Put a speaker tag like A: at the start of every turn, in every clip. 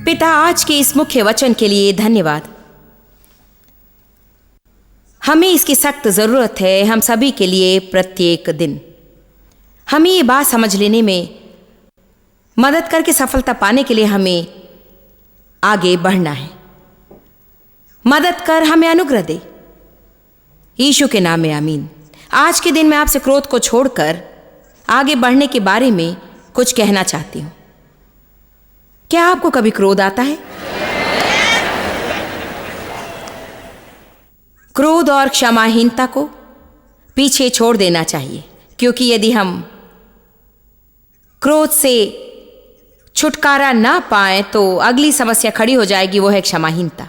A: पिता, आज के इस मुख्य वचन के लिए धन्यवाद। हमें इसकी सख्त जरूरत है, हम सभी के लिए प्रत्येक दिन। हमें ये बात समझ लेने में मदद करके सफलता पाने के लिए हमें आगे बढ़ना है। मदद कर, हमें अनुग्रह दे, यीशु के नाम में आमीन। आज के दिन मैं आपसे क्रोध को छोड़कर आगे बढ़ने के बारे में कुछ कहना चाहती हूं। क्या आपको कभी क्रोध आता है? क्रोध और क्षमाहीनता को पीछे छोड़ देना चाहिए, क्योंकि यदि हम क्रोध से छुटकारा ना पाए तो अगली समस्या खड़ी हो जाएगी, वो है क्षमाहीनता।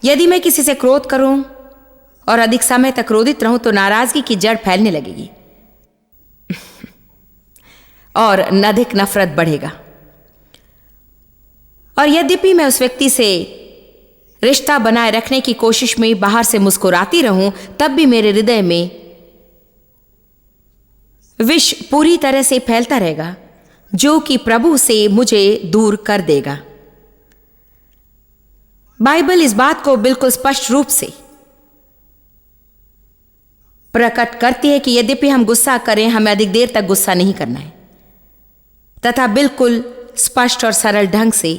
A: यदि मैं किसी से क्रोध करूं और अधिक समय तक क्रोधित रहूं तो नाराजगी की जड़ फैलने लगेगी और अधिक नफरत बढ़ेगा। और यद्यपि मैं उस व्यक्ति से रिश्ता बनाए रखने की कोशिश में बाहर से मुस्कुराती रहूं, तब भी मेरे हृदय में विष पूरी तरह से फैलता रहेगा, जो कि प्रभु से मुझे दूर कर देगा। बाइबल इस बात को बिल्कुल स्पष्ट रूप से प्रकट करती है कि यद्यपि हम गुस्सा करें, हमें अधिक देर तक गुस्सा नहीं करना है, तथा बिल्कुल स्पष्ट और सरल ढंग से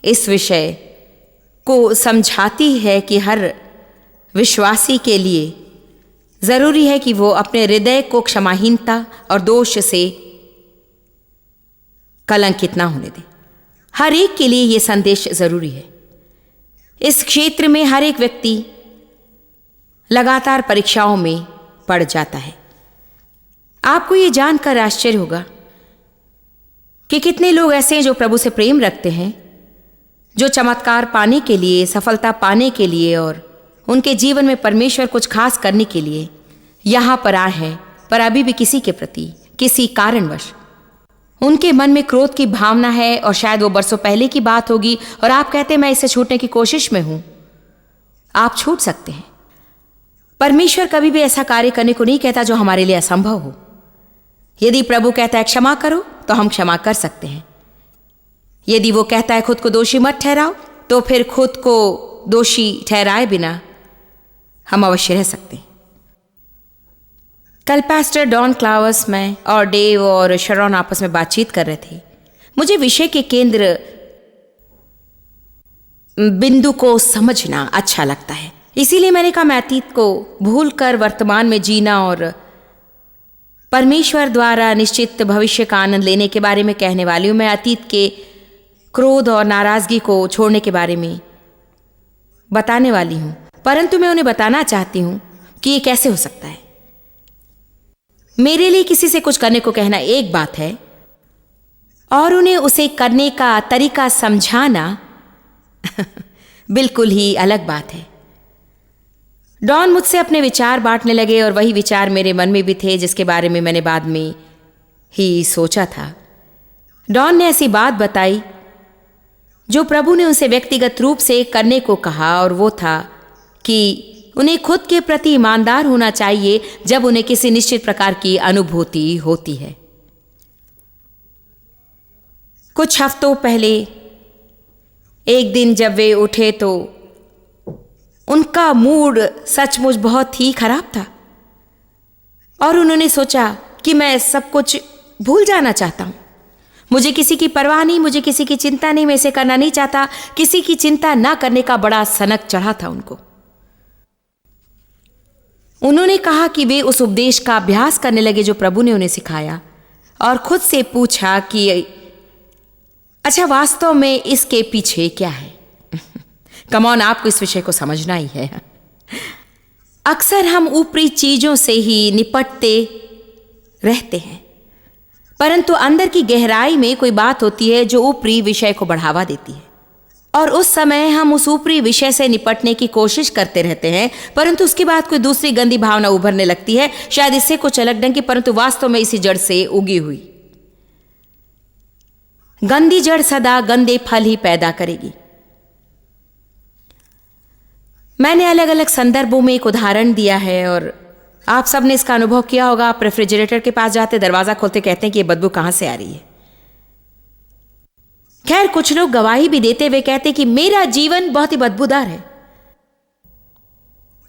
A: इस विषय को समझाती है कि हर विश्वासी के लिए जरूरी है कि वो अपने हृदय को क्षमाहीनता और दोष से कलंकित ना होने दे। हर एक के लिए यह संदेश जरूरी है। इस क्षेत्र में हर एक व्यक्ति लगातार परीक्षाओं में पड़ जाता है। आपको यह जानकर आश्चर्य होगा कि कितने लोग ऐसे हैं जो प्रभु से प्रेम रखते हैं, जो चमत्कार पाने के लिए, सफलता पाने के लिए और उनके जीवन में परमेश्वर कुछ खास करने के लिए यहां पर आए हैं, पर अभी भी किसी के प्रति किसी कारणवश उनके मन में क्रोध की भावना है, और शायद वो बरसों पहले की बात होगी और आप कहते हैं मैं इससे छूटने की कोशिश में हूं। आप छूट सकते हैं। परमेश्वर कभी भी ऐसा कार्य करने को नहीं कहता जो हमारे लिए असंभव हो। यदि प्रभु कहता है क्षमा करो, तो हम क्षमा कर सकते हैं। यदि वो कहता है खुद को दोषी मत ठहराओ, तो फिर खुद को दोषी ठहराए बिना हम अवश्य रह सकते हैं। कल पास्टर डॉन क्लावर्स, मैं और डेव और शरॉन आपस में बातचीत कर रहे थे। मुझे विषय के केंद्र बिंदु को समझना अच्छा लगता है, इसीलिए मैंने कहा मैं अतीत को भूलकर वर्तमान में जीना और परमेश्वर द्वारा निश्चित भविष्य का आनंद लेने के बारे में कहने वाली हूं। मैं अतीत के क्रोध और नाराजगी को छोड़ने के बारे में बताने वाली हूं, परंतु मैं उन्हें बताना चाहती हूं कि यह कैसे हो सकता है। मेरे लिए किसी से कुछ करने को कहना एक बात है और उन्हें उसे करने का तरीका समझाना बिल्कुल ही अलग बात है। डॉन मुझसे अपने विचार बांटने लगे और वही विचार मेरे मन में भी थे जिसके बारे में मैंने बाद में ही सोचा था। डॉन ने ऐसी बात बताई जो प्रभु ने उनसे व्यक्तिगत रूप से करने को कहा, और वो था कि उन्हें खुद के प्रति ईमानदार होना चाहिए जब उन्हें किसी निश्चित प्रकार की अनुभूति होती है। कुछ हफ्तों पहले एक दिन जब वे उठे तो उनका मूड सचमुच बहुत ही खराब था और उन्होंने सोचा कि मैं सब कुछ भूल जाना चाहता हूं। मुझे किसी की परवाह नहीं, मुझे किसी की चिंता नहीं, मैं इसे करना नहीं चाहता। किसी की चिंता ना करने का बड़ा सनक चढ़ा था उनको। उन्होंने कहा कि वे उस उपदेश का अभ्यास करने लगे जो प्रभु ने उन्हें सिखाया, और खुद से पूछा कि अच्छा वास्तव में इसके पीछे क्या है। कम ऑन, आपको इस विषय को समझना ही है। अक्सर हम ऊपरी चीजों से ही निपटते रहते हैं, परंतु अंदर की गहराई में कोई बात होती है जो ऊपरी विषय को बढ़ावा देती है, और उस समय हम उस ऊपरी विषय से निपटने की कोशिश करते रहते हैं, परंतु उसके बाद कोई दूसरी गंदी भावना उभरने लगती है, शायद इससे कुछ अलग ढंग की, परंतु वास्तव में इसी जड़ से उगी हुई। गंदी जड़ सदा गंदे फल ही पैदा करेगी। मैंने अलग अलग संदर्भों में एक उदाहरण दिया है और आप सब ने इसका अनुभव किया होगा। आप रेफ्रिजरेटर के पास जाते, दरवाजा खोलते, कहते हैं कि ये बदबू कहां से आ रही है। खैर, कुछ लोग गवाही भी देते हुए कहते कि मेरा जीवन बहुत ही बदबूदार है।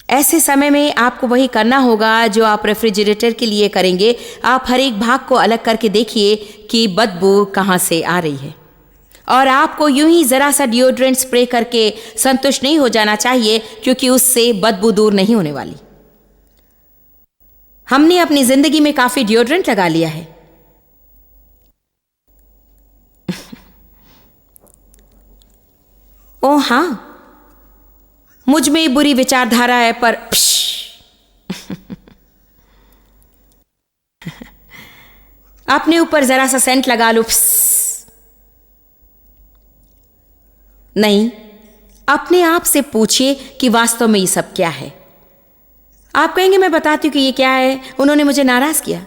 A: ऐसे समय में आपको वही करना होगा जो आप रेफ्रिजरेटर के लिए करेंगे। आप हर एक भाग को अलग करके देखिए कि बदबू कहाँ से आ रही है, और आपको यूं ही जरा सा डिओड्रेंट स्प्रे करके संतुष्ट नहीं हो जाना चाहिए, क्योंकि उससे बदबू दूर नहीं होने वाली। हमने अपनी जिंदगी में काफी डिओड्रेंट लगा लिया है। ओ हाँ, मुझ में बुरी विचारधारा है, पर अपने ऊपर जरा सा सेंट लगा लो। नहीं, अपने आप से पूछिए कि वास्तव में ये सब क्या है। आप कहेंगे मैं बताती हूं कि ये क्या है, उन्होंने मुझे नाराज किया।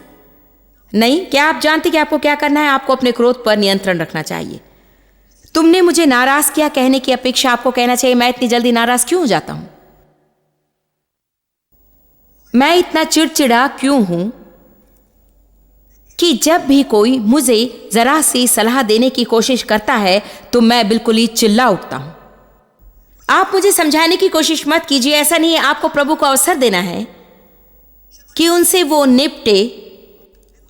A: नहीं, क्या आप जानते कि आपको क्या करना है? आपको अपने क्रोध पर नियंत्रण रखना चाहिए। तुमने मुझे नाराज किया कहने की अपेक्षा आपको कहना चाहिए मैं इतनी जल्दी नाराज क्यों हो जाता हूं, मैं इतना चिड़चिड़ा क्यों हूं कि जब भी कोई मुझे जरा सी सलाह देने की कोशिश करता है तो मैं बिल्कुल ही चिल्ला उठता हूं। आप मुझे समझाने की कोशिश मत कीजिए। ऐसा नहीं है, आपको प्रभु को अवसर देना है कि उनसे वो निपटे,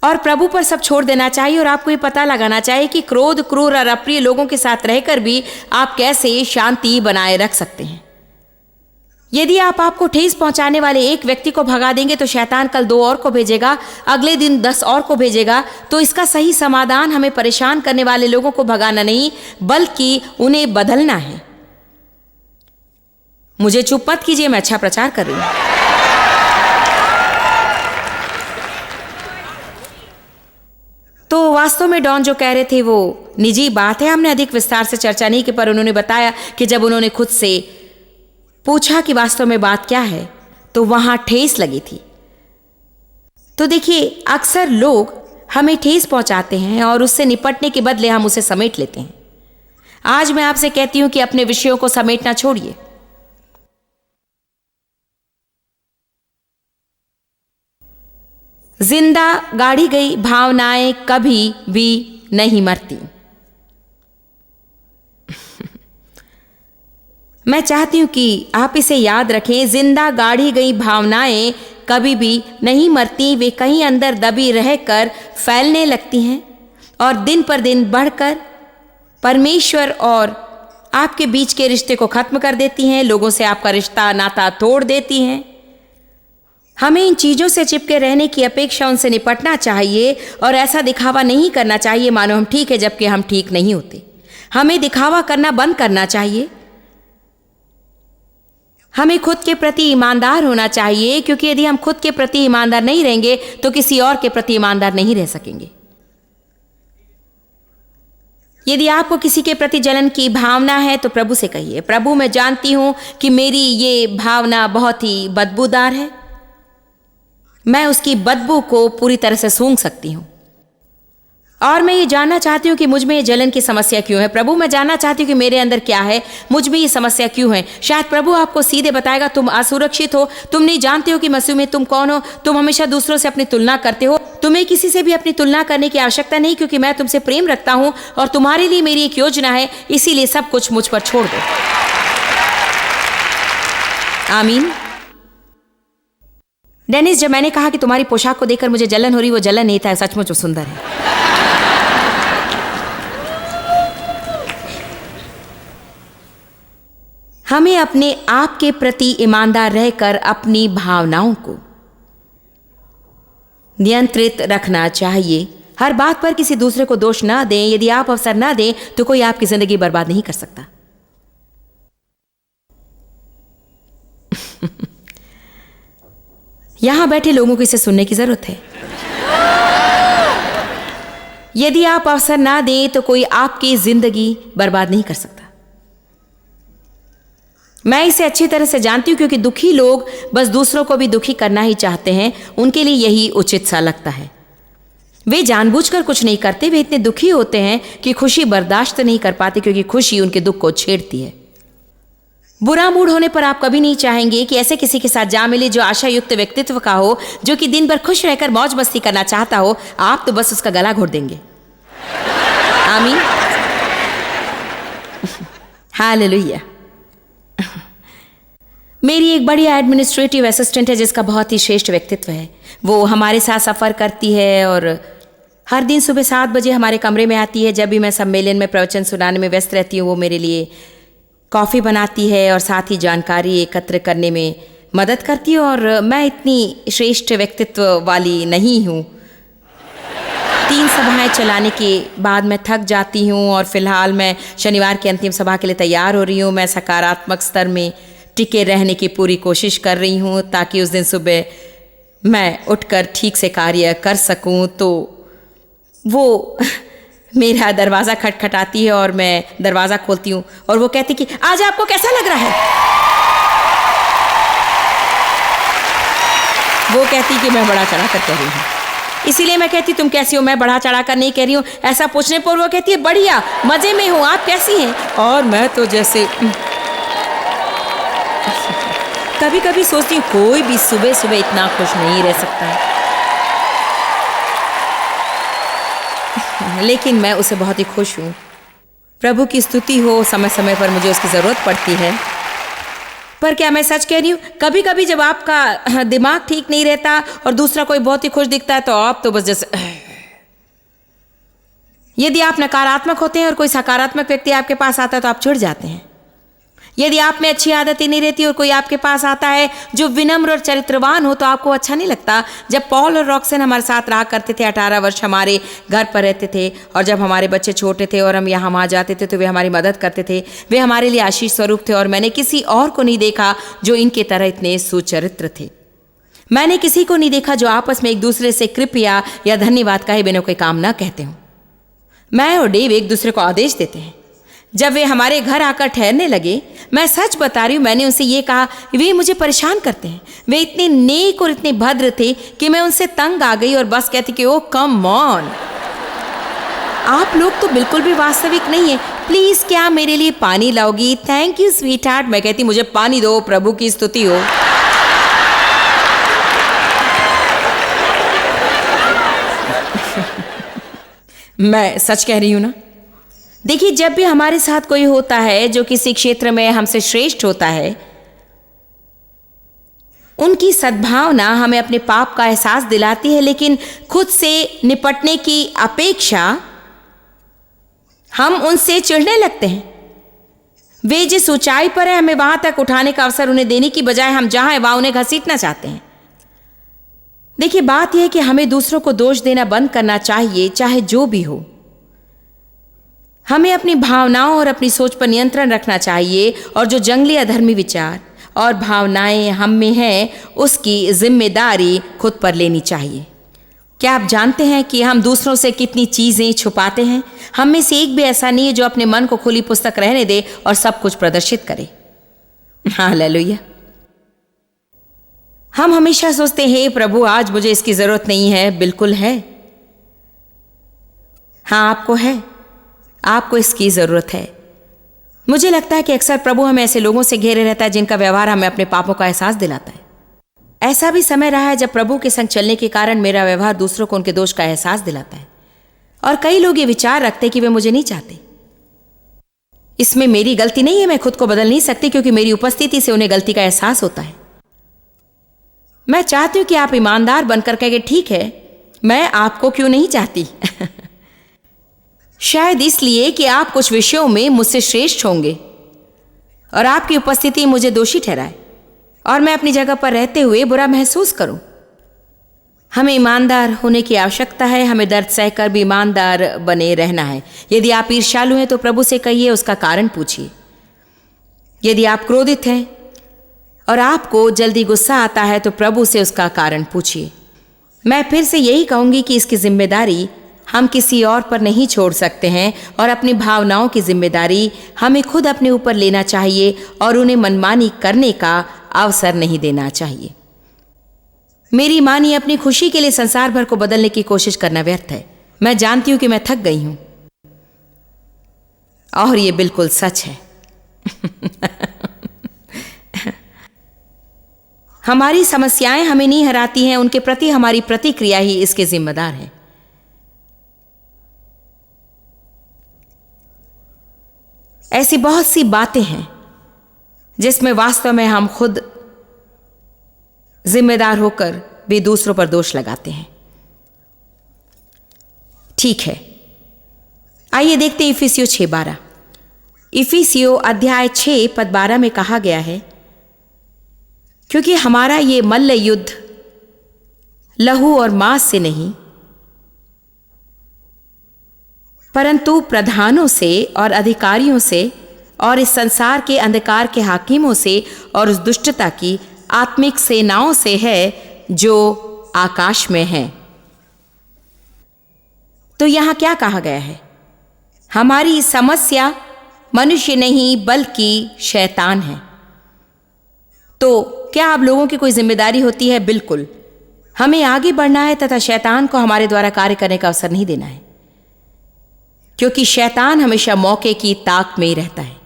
A: और प्रभु पर सब छोड़ देना चाहिए। और आपको ये पता लगाना चाहिए कि क्रोध, क्रूर और अप्रिय लोगों के साथ रहकर भी आप कैसे शांति बनाए रख सकते हैं। यदि आप आपको ठेस पहुंचाने वाले एक व्यक्ति को भगा देंगे तो शैतान कल 2 और को भेजेगा, अगले दिन 10 और को भेजेगा। तो इसका सही समाधान हमें परेशान करने वाले लोगों को भगाना नहीं, बल्कि उन्हें बदलना है। मुझे चुप मत कीजिए, मैं अच्छा प्रचार कर रही हूं। तो वास्तव में डॉन जो कह रहे थे वो निजी बात है, हमने अधिक विस्तार से चर्चा नहीं की, पर उन्होंने बताया कि जब उन्होंने खुद से पूछा कि वास्तव में बात क्या है तो वहां ठेस लगी थी। तो देखिए, अक्सर लोग हमें ठेस पहुंचाते हैं और उससे निपटने के बदले हम उसे समेट लेते हैं। आज मैं आपसे कहती हूं कि अपने विषयों को समेटना छोड़िए। जिंदा गाड़ी गई भावनाएं कभी भी नहीं मरती। मैं चाहती हूं कि आप इसे याद रखें। जिंदा गाड़ी गई भावनाएं कभी भी नहीं मरती, वे कहीं अंदर दबी रहकर फैलने लगती हैं और दिन पर दिन बढ़कर परमेश्वर और आपके बीच के रिश्ते को खत्म कर देती हैं, लोगों से आपका रिश्ता नाता तोड़ देती हैं। हमें इन चीज़ों से चिपके रहने की अपेक्षा उनसे निपटना चाहिए और ऐसा दिखावा नहीं करना चाहिए मानो हम ठीक है जबकि हम ठीक नहीं होते। हमें दिखावा करना बंद करना चाहिए। हमें खुद के प्रति ईमानदार होना चाहिए, क्योंकि यदि हम खुद के प्रति ईमानदार नहीं रहेंगे तो किसी और के प्रति ईमानदार नहीं रह सकेंगे। यदि आपको किसी के प्रति जलन की भावना है तो प्रभु से कहिए, प्रभु मैं जानती हूं कि मेरी ये भावना बहुत ही बदबूदार है, मैं उसकी बदबू को पूरी तरह से सूंघ सकती हूं और मैं ये जानना चाहती हूँ कि मुझ में ये जलन की समस्या क्यों है। प्रभु मैं जानना चाहती हूँ कि मेरे अंदर क्या है, मुझ में ये समस्या क्यों है। शायद प्रभु आपको सीधे बताएगा तुम असुरक्षित हो, तुम नहीं जानते हो कि मसीह में तुम कौन हो, तुम हमेशा दूसरों से अपनी तुलना करते हो। तुम्हें किसी से भी अपनी तुलना करने की आवश्यकता नहीं, क्योंकि मैं तुमसे प्रेम रखता हूँ और तुम्हारे लिए मेरी एक योजना है, इसीलिए सब कुछ मुझ पर छोड़ दो। आमीन। डेनिस, जब मैंने कहा कि तुम्हारी पोशाक को देखकर मुझे जलन हो रही, वो जलन नहीं था, सचमुच वो सुंदर है। हमें अपने आप के प्रति ईमानदार रहकर अपनी भावनाओं को नियंत्रित रखना चाहिए। हर बात पर किसी दूसरे को दोष ना दें। यदि आप अवसर ना दें तो कोई आपकी जिंदगी बर्बाद नहीं कर सकता। यहां बैठे लोगों को इसे सुनने की जरूरत है। यदि आप अवसर ना दें तो कोई आपकी जिंदगी बर्बाद नहीं कर सकता। मैं इसे अच्छी तरह से जानती हूं, क्योंकि दुखी लोग बस दूसरों को भी दुखी करना ही चाहते हैं। उनके लिए यही उचित सा लगता है। वे जानबूझकर कुछ नहीं करते, वे इतने दुखी होते हैं कि खुशी बर्दाश्त नहीं कर पाते, क्योंकि खुशी उनके दुख को छेड़ती है। बुरा मूड होने पर आप कभी नहीं चाहेंगे कि ऐसे किसी के साथ जा मिले जो आशा युक्त व्यक्तित्व का हो, जो कि दिन भर खुश रहकर मौज मस्ती करना चाहता हो। आप तो बस उसका गला घोट देंगे। आमीन। हालेलुया। मेरी एक बड़ी एडमिनिस्ट्रेटिव असिस्टेंट है जिसका बहुत ही श्रेष्ठ व्यक्तित्व है। वो हमारे साथ सफ़र करती है और हर दिन सुबह 7 बजे हमारे कमरे में आती है। जब भी मैं सम्मेलन में प्रवचन सुनाने में व्यस्त रहती हूँ, वो मेरे लिए कॉफ़ी बनाती है और साथ ही जानकारी एकत्र करने में मदद करती है। और मैं इतनी श्रेष्ठ व्यक्तित्व वाली नहीं हूँ। 3 सभाएं चलाने के बाद मैं थक जाती हूँ और फिलहाल मैं शनिवार की अंतिम सभा के लिए तैयार हो रही हूँ। मैं सकारात्मक स्तर में टिके रहने की पूरी कोशिश कर रही हूँ ताकि उस दिन सुबह मैं उठकर ठीक से कार्य कर सकूँ। तो वो मेरा दरवाज़ा खटखटाती है और मैं दरवाज़ा खोलती हूँ और वो कहती कि आज आपको कैसा लग रहा है। वो कहती कि मैं बढ़ा चढ़ा कर कह रही हूँ, इसीलिए मैं कहती तुम कैसी हो। मैं बढ़ा चढ़ा कर नहीं कह रही हूँ। ऐसा पूछने पर वो कहती है बढ़िया, मज़े में हूँ, आप कैसी हैं। और मैं तो जैसे कभी कभी सोचती हूँ कोई भी सुबह सुबह इतना खुश नहीं रह सकता है, लेकिन मैं उसे बहुत ही खुश हूँ। प्रभु की स्तुति हो, समय समय पर मुझे उसकी ज़रूरत पड़ती है। पर क्या मैं सच कह रही हूँ, कभी कभी जब आपका दिमाग ठीक नहीं रहता और दूसरा कोई बहुत ही खुश दिखता है तो आप तो बस जैसे, यदि आप नकारात्मक होते हैं और कोई सकारात्मक व्यक्ति आपके पास आता है तो आप चिढ़ जाते हैं। यदि आप में अच्छी आदतें नहीं रहती और कोई आपके पास आता है जो विनम्र और चरित्रवान हो तो आपको अच्छा नहीं लगता। जब पॉल और रॉक्सन हमारे साथ रहा करते थे, 18 वर्ष हमारे घर पर रहते थे और जब हमारे बच्चे छोटे थे और हम यहाँ वहाँ जाते थे तो वे हमारी मदद करते थे। वे हमारे लिए आशीष स्वरूप थे और मैंने किसी और को नहीं देखा जो इनके तरह इतने सुचरित्र थे। मैंने किसी को नहीं देखा जो आपस में एक दूसरे से कृपया या धन्यवाद कहे बिना कोई काम ना कहते हों। मैं और डेव एक दूसरे को आदेश देते हैं। जब वे हमारे घर आकर ठहरने लगे, मैं सच बता रही हूँ, मैंने उनसे ये कहा, वे मुझे परेशान करते हैं। वे इतने नेक और इतने भद्र थे कि मैं उनसे तंग आ गई और बस कहती कि ओह कम ऑन, आप लोग तो बिल्कुल भी वास्तविक नहीं है। प्लीज क्या मेरे लिए पानी लाओगी? Thank you sweetheart. मैं कहती मुझे पानी दो, प्रभु की स्तुति हो। मैं सच कह रही हूँ ना। देखिए, जब भी हमारे साथ कोई होता है जो किसी क्षेत्र में हमसे श्रेष्ठ होता है, उनकी सद्भावना हमें अपने पाप का एहसास दिलाती है, लेकिन खुद से निपटने की अपेक्षा हम उनसे चिढ़ने लगते हैं। वे जिस ऊंचाई पर है, हमें वहां तक उठाने का अवसर उन्हें देने की बजाय हम जहां हैं वहां उन्हें घसीटना चाहते हैं। देखिए, बात यह है कि हमें दूसरों को दोष देना बंद करना चाहिए, चाहे जो भी हो। हमें अपनी भावनाओं और अपनी सोच पर नियंत्रण रखना चाहिए और जो जंगली अधर्मी विचार और भावनाएं हम में हैं, उसकी जिम्मेदारी खुद पर लेनी चाहिए। क्या आप जानते हैं कि हम दूसरों से कितनी चीज़ें छुपाते हैं? हम में से एक भी ऐसा नहीं है जो अपने मन को खुली पुस्तक रहने दे और सब कुछ प्रदर्शित करे। हालेलुया। हम हमेशा सोचते हैं, हे प्रभु, आज मुझे इसकी जरूरत नहीं है। बिल्कुल है, हाँ आपको है, आपको इसकी जरूरत है। मुझे लगता है कि अक्सर प्रभु हमें ऐसे लोगों से घेरे रहता है जिनका व्यवहार हमें अपने पापों का एहसास दिलाता है। ऐसा भी समय रहा है जब प्रभु के संग चलने के कारण मेरा व्यवहार दूसरों को उनके दोष का एहसास दिलाता है। और कई लोग ये विचार रखते हैं कि वे मुझे नहीं चाहते। इसमें मेरी गलती नहीं है, मैं खुद को बदल नहीं सकती क्योंकि मेरी उपस्थिति से उन्हें गलती का एहसास होता है। मैं चाहती हूं कि आप ईमानदार बनकर कहें, ठीक है, मैं आपको क्यों नहीं चाहती। शायद इसलिए कि आप कुछ विषयों में मुझसे श्रेष्ठ होंगे और आपकी उपस्थिति मुझे दोषी ठहराए और मैं अपनी जगह पर रहते हुए बुरा महसूस करूं। हमें ईमानदार होने की आवश्यकता है। हमें दर्द सहकर भी ईमानदार बने रहना है। यदि आप ईर्ष्यालु हैं तो प्रभु से कहिए, उसका कारण पूछिए। यदि आप क्रोधित हैं और आपको जल्दी गुस्सा आता है तो प्रभु से उसका कारण पूछिए। मैं फिर से यही कहूंगी कि इसकी जिम्मेदारी हम किसी और पर नहीं छोड़ सकते हैं और अपनी भावनाओं की जिम्मेदारी हमें खुद अपने ऊपर लेना चाहिए और उन्हें मनमानी करने का अवसर नहीं देना चाहिए। मेरी मानिए, अपनी खुशी के लिए संसार भर को बदलने की कोशिश करना व्यर्थ है। मैं जानती हूं कि मैं थक गई हूं और ये बिल्कुल सच है। हमारी समस्याएं हमें नहीं हराती हैं, उनके प्रति हमारी प्रतिक्रिया ही इसके जिम्मेदार है। ऐसी बहुत सी बातें हैं जिसमें वास्तव में हम खुद जिम्मेदार होकर भी दूसरों पर दोष लगाते हैं। ठीक है, आइए देखते हैं इफिसियों 6:12। इफिसियों अध्याय 6 पद 12 में कहा गया है, क्योंकि हमारा ये मल्ल युद्ध लहू और मांस से नहीं, परंतु प्रधानों से और अधिकारियों से और इस संसार के अंधकार के हाकिमों से और उस दुष्टता की आत्मिक सेनाओं से है जो आकाश में है। तो यहां क्या कहा गया है? हमारी समस्या मनुष्य नहीं बल्कि शैतान है। तो क्या आप लोगों की कोई जिम्मेदारी होती है? बिल्कुल, हमें आगे बढ़ना है तथा शैतान को हमारे द्वारा कार्य करने का अवसर नहीं देना है, क्योंकि शैतान हमेशा मौके की ताक में ही रहता है।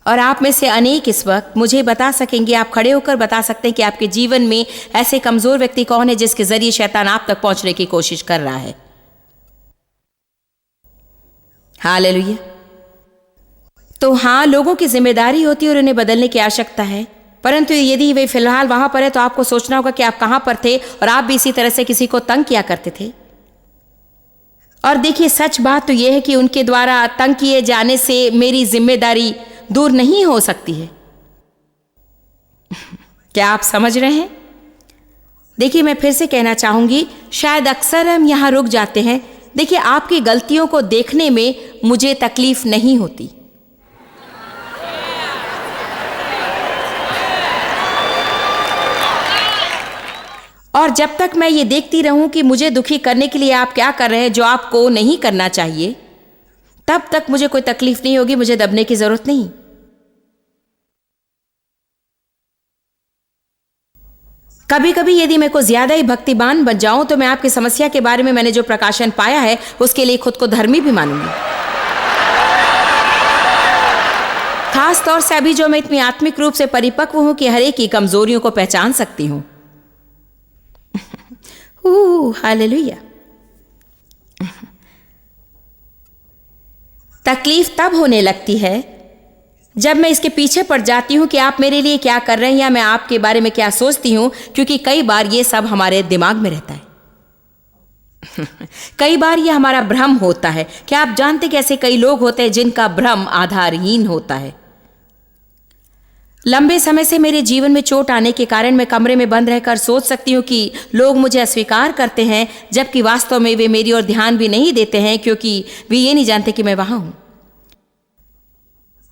A: और आप में से अनेक इस वक्त मुझे बता सकेंगे, आप खड़े होकर बता सकते हैं कि आपके जीवन में ऐसे कमजोर व्यक्ति कौन है जिसके जरिए शैतान आप तक पहुंचने की कोशिश कर रहा है। हालेलुया। तो हाँ, लोगों की जिम्मेदारी होती है और उन्हें बदलने की आवश्यकता है, परंतु यदि वे फिलहाल वहां पर है तो आपको सोचना होगा कि आप कहां पर थे और आप भी इसी तरह से किसी को तंग किया करते थे। और देखिए, सच बात तो यह है कि उनके द्वारा तंग किए जाने से मेरी जिम्मेदारी दूर नहीं हो सकती है। क्या आप समझ रहे हैं? देखिए, मैं फिर से कहना चाहूंगी, शायद अक्सर हम यहां रुक जाते हैं। देखिए, आपकी गलतियों को देखने में मुझे तकलीफ नहीं होती, और जब तक मैं ये देखती रहूं कि मुझे दुखी करने के लिए आप क्या कर रहे हैं जो आपको नहीं करना चाहिए, तब तक मुझे कोई तकलीफ नहीं होगी। मुझे दबने की जरूरत नहीं। कभी कभी यदि मैं कुछ ज्यादा ही भक्तिमान बन जाऊं तो मैं आपकी समस्या के बारे में मैंने जो प्रकाशन पाया है उसके लिए खुद को धर्मी भी मानूंगी। खास तौर से अभी जो मैं इतनी आत्मिक रूप से परिपक्व हूं कि हर एक की कमजोरियों को पहचान सकती हूं। हालेलुया। तकलीफ तब होने लगती है जब मैं इसके पीछे पड़ जाती हूं कि आप मेरे लिए क्या कर रहे हैं या मैं आपके बारे में क्या सोचती हूं, क्योंकि कई बार ये सब हमारे दिमाग में रहता है। कई बार ये हमारा भ्रम होता है। क्या आप जानते कि ऐसे कई लोग होते हैं जिनका भ्रम आधारहीन होता है? लंबे समय से मेरे जीवन में चोट आने के कारण मैं कमरे में बंद रहकर सोच सकती हूँ कि लोग मुझे अस्वीकार करते हैं, जबकि वास्तव में वे मेरी ओर ध्यान भी नहीं देते हैं, क्योंकि वे ये नहीं जानते कि मैं वहां हूं।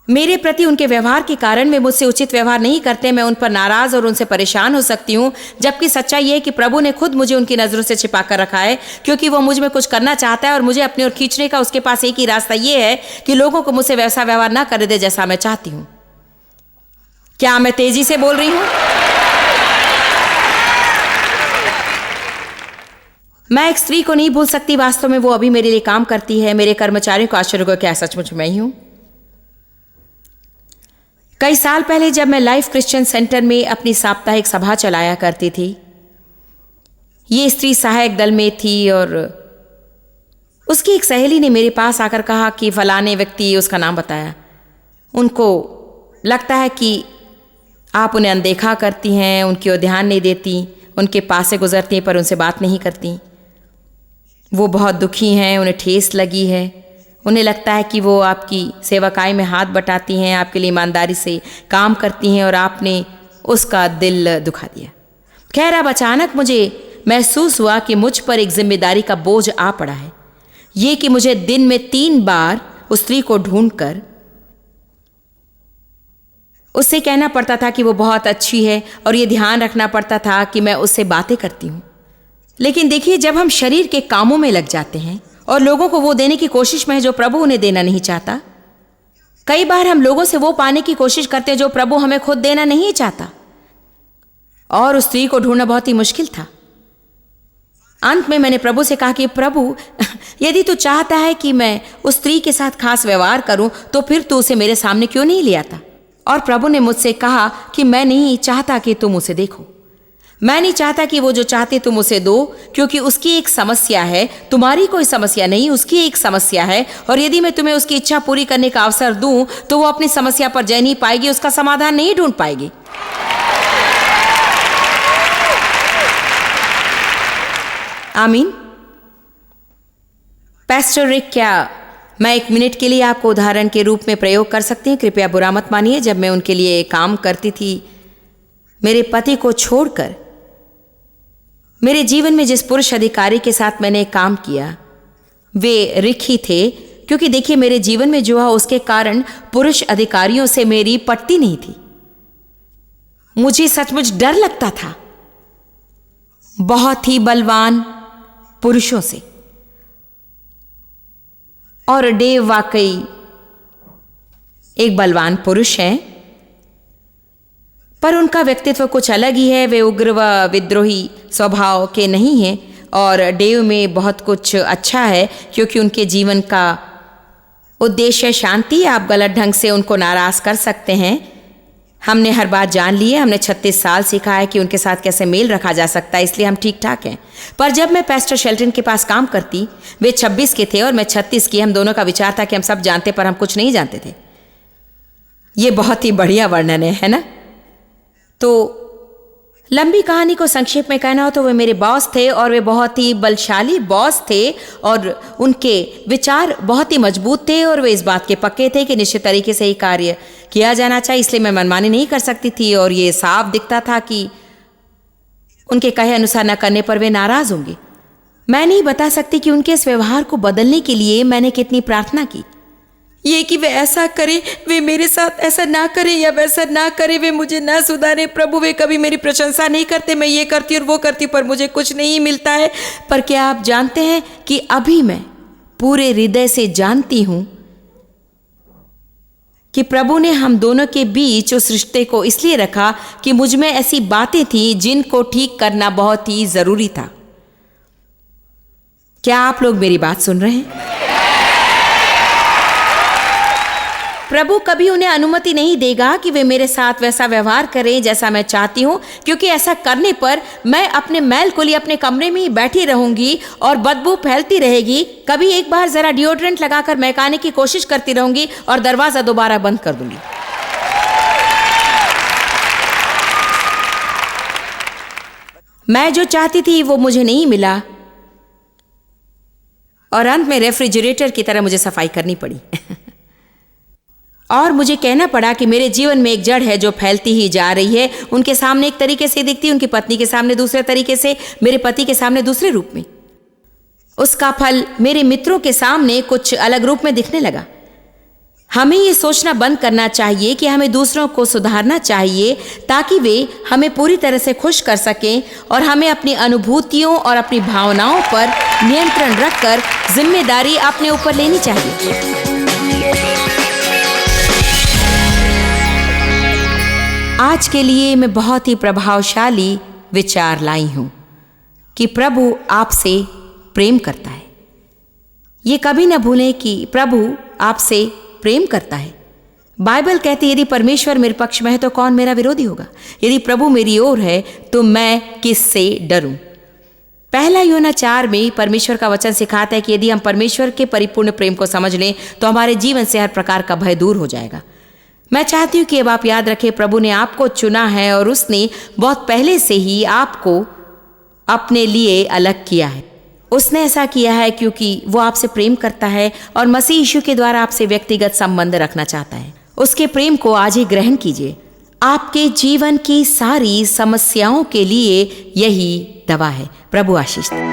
A: मेरे प्रति उनके व्यवहार के कारण वे मुझसे उचित व्यवहार नहीं करते। मैं उन पर नाराज और उनसे परेशान हो सकती हूँ, जबकि सच्चाई यह है कि प्रभु ने खुद मुझे उनकी नजरों से छिपा कर रखा है, क्योंकि वो मुझ में कुछ करना चाहता है और मुझे अपनी ओर खींचने का उसके पास एक ही रास्ता यह है कि लोगों को मुझसे वैसा व्यवहार ना करने दे जैसा मैं चाहती हूँ। क्या मैं तेजी से बोल रही हूं? मैं एक स्त्री को नहीं भूल सकती। वास्तव में वो अभी मेरे लिए काम करती है। मेरे कर्मचारियों को आश्चर्य होगा, क्या सचमुच मैं ही हूं? कई साल पहले जब मैं लाइफ क्रिश्चियन सेंटर में अपनी साप्ताहिक सभा चलाया करती थी, ये स्त्री सहायक दल में थी और उसकी एक सहेली ने मेरे पास आकर कहा कि फलाने व्यक्ति, उसका नाम बताया, उनको लगता है कि आप उन्हें अनदेखा करती हैं, उनकी ओर ध्यान नहीं देती, उनके पास से गुजरती हैं पर उनसे बात नहीं करती। वो बहुत दुखी हैं, उन्हें ठेस लगी है, उन्हें लगता है कि वो आपकी सेवकाई में हाथ बटाती हैं, आपके लिए ईमानदारी से काम करती हैं और आपने उसका दिल दुखा दिया। खैर, अब अचानक मुझे महसूस हुआ कि मुझ पर एक जिम्मेदारी का बोझ आ पड़ा है, ये कि मुझे दिन में 3 बार उस स्त्री को ढूंढकर उससे कहना पड़ता था कि वो बहुत अच्छी है और ये ध्यान रखना पड़ता था कि मैं उससे बातें करती हूँ। लेकिन देखिए, जब हम शरीर के कामों में लग जाते हैं और लोगों को वो देने की कोशिश में है जो प्रभु उन्हें देना नहीं चाहता, कई बार हम लोगों से वो पाने की कोशिश करते हैं जो प्रभु हमें खुद देना नहीं चाहता। और उस स्त्री को ढूंढना बहुत ही मुश्किल था। अंत में मैंने प्रभु से कहा कि प्रभु, यदि तू चाहता है कि मैं उस स्त्री के साथ खास व्यवहार करूं तो फिर तू उसे मेरे सामने क्यों नहीं ले आता? और प्रभु ने मुझसे कहा कि मैं नहीं चाहता कि तुम उसे देखो, मैं नहीं चाहता कि वो जो चाहते तुम उसे दो, क्योंकि उसकी एक समस्या है, तुम्हारी कोई समस्या नहीं, उसकी एक समस्या है। और यदि मैं तुम्हें उसकी इच्छा पूरी करने का अवसर दूं तो वो अपनी समस्या पर जय नहीं पाएगी, उसका समाधान नहीं ढूंढ पाएगी। आमीन। पास्टर रिक, क्या मैं 1 मिनट के लिए आपको उदाहरण के रूप में प्रयोग कर सकती हूँ? कृपया बुरा मत मानिए। जब मैं उनके लिए काम करती थी, मेरे पति को छोड़कर मेरे जीवन में जिस पुरुष अधिकारी के साथ मैंने काम किया वे रिक ही थे, क्योंकि देखिए मेरे जीवन में जो हुआ उसके कारण पुरुष अधिकारियों से मेरी पटती नहीं थी। मुझे सचमुच डर लगता था बहुत ही बलवान पुरुषों से। और डेव वाकई एक बलवान पुरुष हैं, पर उनका व्यक्तित्व कुछ अलग ही है। वे उग्र व विद्रोही स्वभाव के नहीं हैं। और डेव में बहुत कुछ अच्छा है, क्योंकि उनके जीवन का उद्देश्य शांति। आप गलत ढंग से उनको नाराज कर सकते हैं। हमने हर बात जान ली है। हमने 36 साल सीखा है कि उनके साथ कैसे मेल रखा जा सकता है, इसलिए हम ठीक ठाक हैं। पर जब मैं पास्टर शेल्टन के पास काम करती, वे 26 के थे और मैं 36 की। हम दोनों का विचार था कि हम सब जानते, पर हम कुछ नहीं जानते थे। ये बहुत ही बढ़िया वर्णन है ना? तो लंबी कहानी को संक्षेप में कहना हो तो वे मेरे बॉस थे, और वे बहुत ही बलशाली बॉस थे, और उनके विचार बहुत ही मजबूत थे, और वे इस बात के पक्के थे कि निश्चित तरीके से ही कार्य किया जाना चाहिए। इसलिए मैं मनमानी नहीं कर सकती थी, और ये साफ दिखता था कि उनके कहे अनुसार न करने पर वे नाराज होंगे। मैं नहीं बता सकती कि उनके इस व्यवहार को बदलने के लिए मैंने कितनी प्रार्थना की। ये कि वे ऐसा करें, वे मेरे साथ ऐसा ना करें या वैसा ना करें, वे मुझे ना सुधारें। प्रभु, वे कभी मेरी प्रशंसा नहीं करते। मैं ये करती और वो करती, पर मुझे कुछ नहीं मिलता है। पर क्या आप जानते हैं कि अभी मैं पूरे हृदय से जानती हूं कि प्रभु ने हम दोनों के बीच उस रिश्ते को इसलिए रखा कि मुझ में ऐसी बातें थी जिनको ठीक करना बहुत ही जरूरी था। क्या आप लोग मेरी बात सुन रहे हैं? प्रभु कभी उन्हें अनुमति नहीं देगा कि वे मेरे साथ वैसा व्यवहार करें जैसा मैं चाहती हूं, क्योंकि ऐसा करने पर मैं अपने मैल को लिए अपने कमरे में ही बैठी रहूंगी और बदबू फैलती रहेगी। कभी एक बार जरा डिओड्रेंट लगाकर महकाने की कोशिश करती रहूंगी और दरवाजा दोबारा बंद कर दूंगी। मैं जो चाहती थी वो मुझे नहीं मिला, और अंत में रेफ्रिजरेटर की तरह मुझे सफाई करनी पड़ी। और मुझे कहना पड़ा कि मेरे जीवन में एक जड़ है जो फैलती ही जा रही है। उनके सामने एक तरीके से दिखती, उनकी पत्नी के सामने दूसरे तरीके से, मेरे पति के सामने दूसरे रूप में। उसका फल मेरे मित्रों के सामने कुछ अलग रूप में दिखने लगा। हमें ये सोचना बंद करना चाहिए कि हमें दूसरों को सुधारना चाहिए ताकि वे हमें पूरी तरह से खुश कर सकें, और हमें अपनी अनुभूतियों और अपनी भावनाओं पर नियंत्रण रखकर जिम्मेदारी अपने ऊपर लेनी चाहिए। आज के लिए मैं बहुत ही प्रभावशाली विचार लाई हूं कि प्रभु आपसे प्रेम करता है। ये कभी न भूलें कि प्रभु आपसे प्रेम करता है। बाइबल कहती है यदि परमेश्वर मेरे पक्ष में है तो कौन मेरा विरोधी होगा। यदि प्रभु मेरी ओर है तो मैं किससे डरूं। 1 यूहन्ना 4 में परमेश्वर का वचन सिखाता है कि यदि हम परमेश्वर के परिपूर्ण प्रेम को समझ लें तो हमारे जीवन से हर प्रकार का भय दूर हो जाएगा। मैं चाहती हूँ कि अब आप याद रखें, प्रभु ने आपको चुना है और उसने बहुत पहले से ही आपको अपने लिए अलग किया है। उसने ऐसा किया है क्योंकि वो आपसे प्रेम करता है और मसीह यीशु के द्वारा आपसे व्यक्तिगत संबंध रखना चाहता है। उसके प्रेम को आज ही ग्रहण कीजिए। आपके जीवन की सारी समस्याओं के लिए यही दवा है। प्रभु आशीष दे।